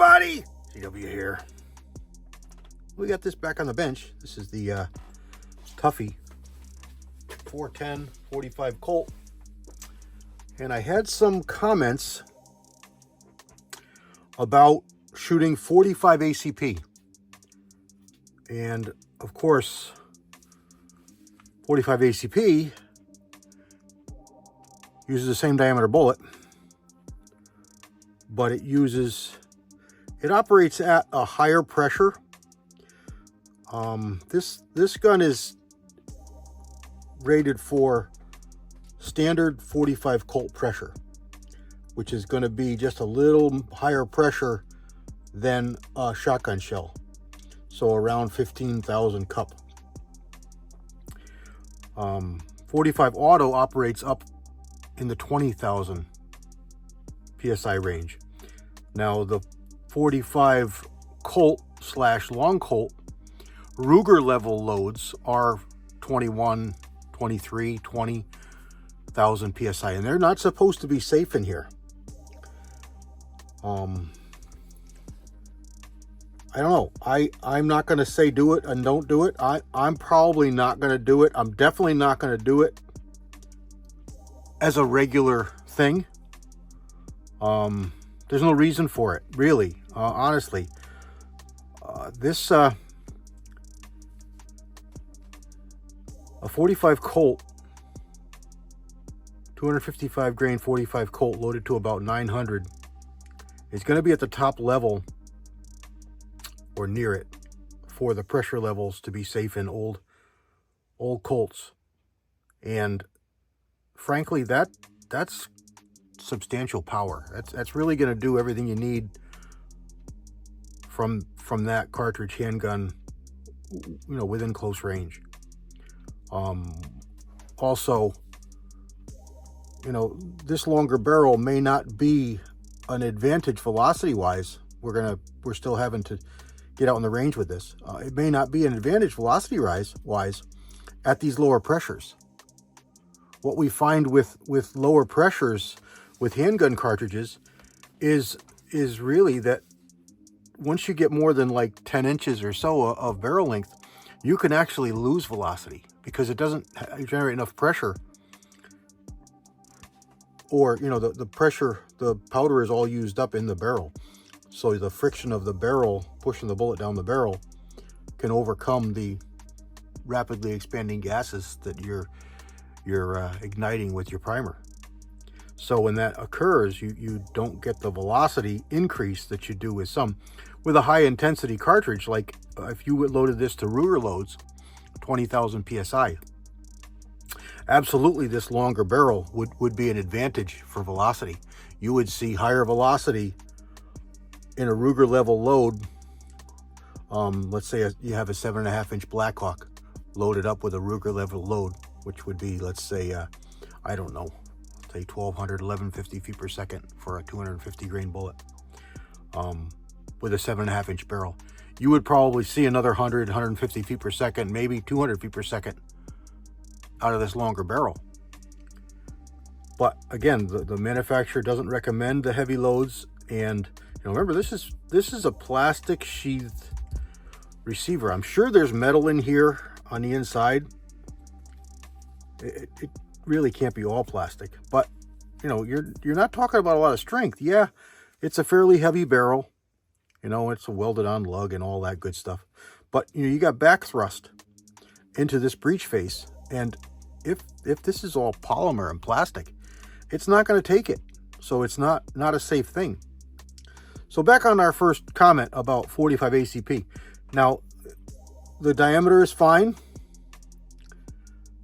everybody, CW here. We got this back on the bench. This is the Tuffy 410 45 Colt, and I had some comments about shooting 45 ACP, and of course 45 ACP uses the same diameter bullet, but it operates at a higher pressure. This gun is rated for standard 45 Colt pressure, which is going to be just a little higher pressure than a shotgun shell, so around 15,000 cup. 45 auto operates up in the 20,000 psi range. Now the 45 Colt / long Colt Ruger level loads are 21, 23, 20,000 psi, and they're not supposed to be safe in here. I don't know. I'm not going to say do it and don't do it. I'm probably not going to do it. I'm definitely not going to do it as a regular thing. There's no reason for it, really. Honestly, this a 45 Colt, 255 grain 45 Colt loaded to about 900 is going to be at the top level or near it for the pressure levels to be safe in old Colts. And frankly, that's substantial power. That's really going to do everything you need from that cartridge handgun, within close range. Also, this longer barrel may not be an advantage velocity wise. We're still having to get out in the range with this. It may not be an advantage velocity wise at these lower pressures. What we find with lower pressures with handgun cartridges is really that once you get more than like 10 inches or so of barrel length, you can actually lose velocity because it doesn't generate enough pressure, or the pressure, the powder is all used up in the barrel, so the friction of the barrel pushing the bullet down the barrel can overcome the rapidly expanding gases that you're igniting with your primer. So when that occurs, you don't get the velocity increase that you do with a high intensity cartridge. Like if you loaded this to Ruger loads, 20,000 psi, absolutely this longer barrel would be an advantage for velocity. You would see higher velocity in a Ruger level load. Let's say you have a 7.5 inch Blackhawk loaded up with a Ruger level load, which would be, let's say, I don't know, say 1,200, 1,150 feet per second for a 250 grain bullet, with a 7.5 inch barrel. You would probably see another 100, 150 feet per second, maybe 200 feet per second out of this longer barrel. But again, the manufacturer doesn't recommend the heavy loads. And remember, this is a plastic sheathed receiver. I'm sure there's metal in here on the inside. It really can't be all plastic, but you're not talking about a lot of strength. Yeah, it's a fairly heavy barrel. It's a welded on lug and all that good stuff. But you got back thrust into this breech face, and if this is all polymer and plastic, it's not going to take it. So it's not a safe thing. So back on our first comment about 45 ACP. Now, the diameter is fine.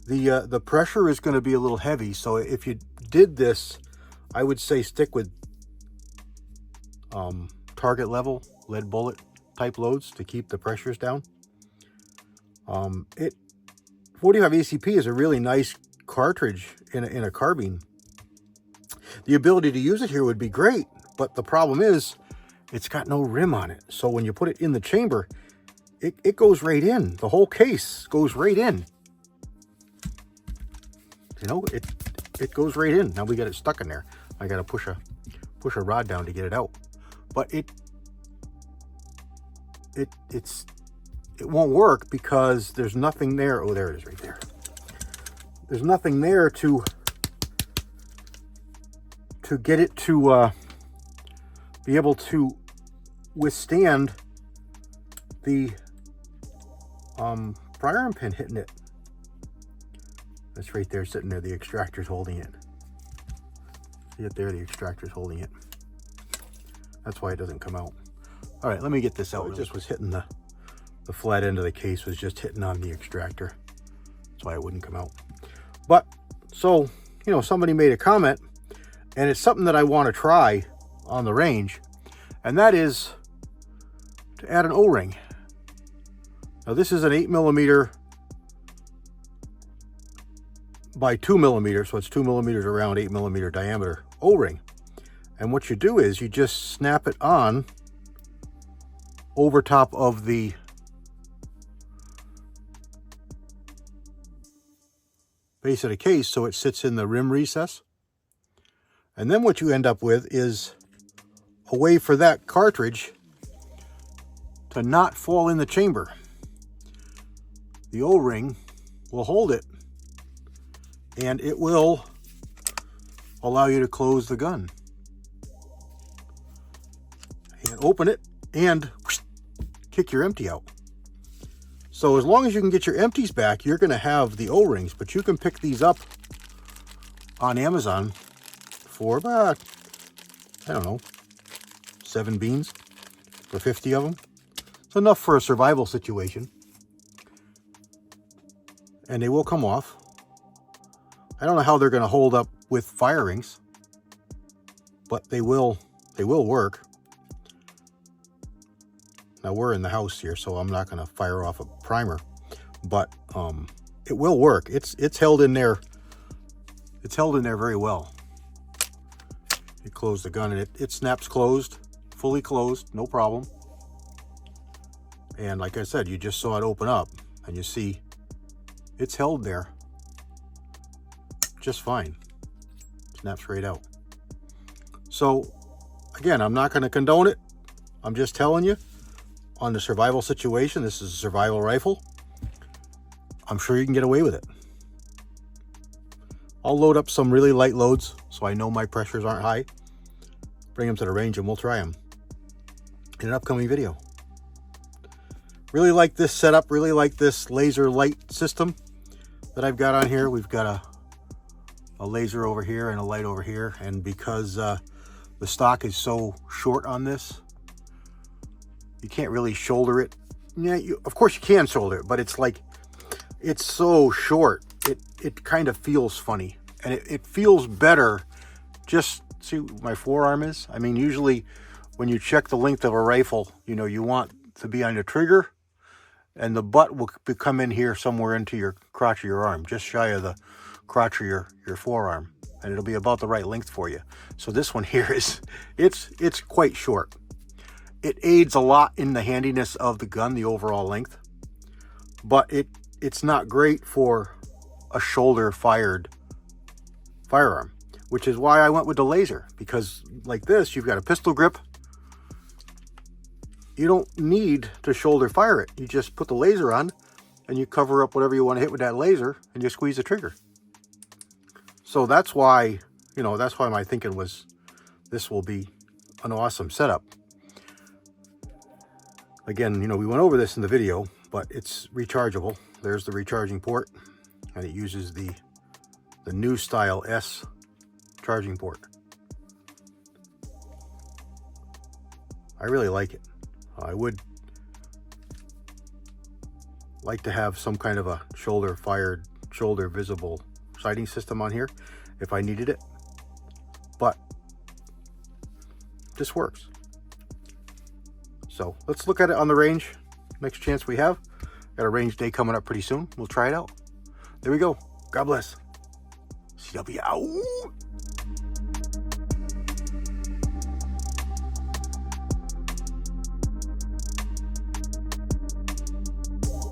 The pressure is going to be a little heavy. So if you did this, I would say stick with target level lead bullet type loads to keep the pressures down. 45 ACP is a really nice cartridge in a carbine. The ability to use it here would be great, but the problem is it's got no rim on it. So when you put it in the chamber, it goes right in. The whole case goes right in. It goes right in. Now we got it stuck in there. I got to push a rod down to get it out. But it won't work because there's nothing there. Oh, there it is right there. There's nothing there to get it to be able to withstand the firearm pin hitting it. That's right there sitting there. The extractor's holding it. See it there? The extractor's holding it. That's why it doesn't come out. All right, let me get this out. It just was hitting the flat end of the case was just hitting on the extractor. That's why it wouldn't come out. But, so, you know, somebody made a comment, and it's something that I want to try on the range, and that is to add an O-ring. Now, this is an 8mm by 2mm, so it's 2mm around, 8mm diameter O-ring. And what you do is you just snap it on over top of the base of the case so it sits in the rim recess. And then what you end up with is a way for that cartridge to not fall in the chamber. The O-ring will hold it, and it will allow you to close the gun and open it and kick your empty out. So as long as you can get your empties back, you're going to have the O-rings, but you can pick these up on Amazon for about, I don't know, 7 beans for 50 of them. It's enough for a survival situation. And they will come off. I don't know how they're going to hold up with fire rings, but they will work. Now we're in the house here, so I'm not going to fire off a primer, but it will work. It's held in there. It's held in there very well. You close the gun and it snaps closed, fully closed, no problem. And like I said, you just saw it open up, and you see it's held there just fine. Snaps right out. So again, I'm not going to condone it. I'm just telling you, on the survival situation, this is a survival rifle. I'm sure you can get away with it. I'll load up some really light loads so I know my pressures aren't high. Bring them to the range and we'll try them in an upcoming video. Really like this setup, really like this laser light system that I've got on here. We've got a laser over here and a light over here, and because the stock is so short on this, you can't really shoulder it. Yeah, of course you can shoulder it, but it's like, it's so short, it kind of feels funny, and it feels better. Just see what my forearm is. I mean, usually when you check the length of a rifle, you know, you want to be on the trigger, and the butt will come in here somewhere into your crotch of your arm, just shy of the crotch of your forearm, and it'll be about the right length for you. So this one here is, it's quite short. It aids a lot in the handiness of the gun, the overall length, but it's not great for a shoulder fired firearm, which is why I went with the laser, because like this, you've got a pistol grip. You don't need to shoulder fire it. You just put the laser on and you cover up whatever you want to hit with that laser and you squeeze the trigger. So that's why, you know, that's why my thinking was this will be an awesome setup. Again, you know, we went over this in the video, but it's rechargeable. There's the recharging port, and it uses the new style S charging port. I really like it. I would like to have some kind of a shoulder fired, shoulder visible sighting system on here if I needed it, but this works. So let's look at it on the range next chance we have. Got a range day coming up pretty soon. We'll try it out. There we go. God bless. CW out.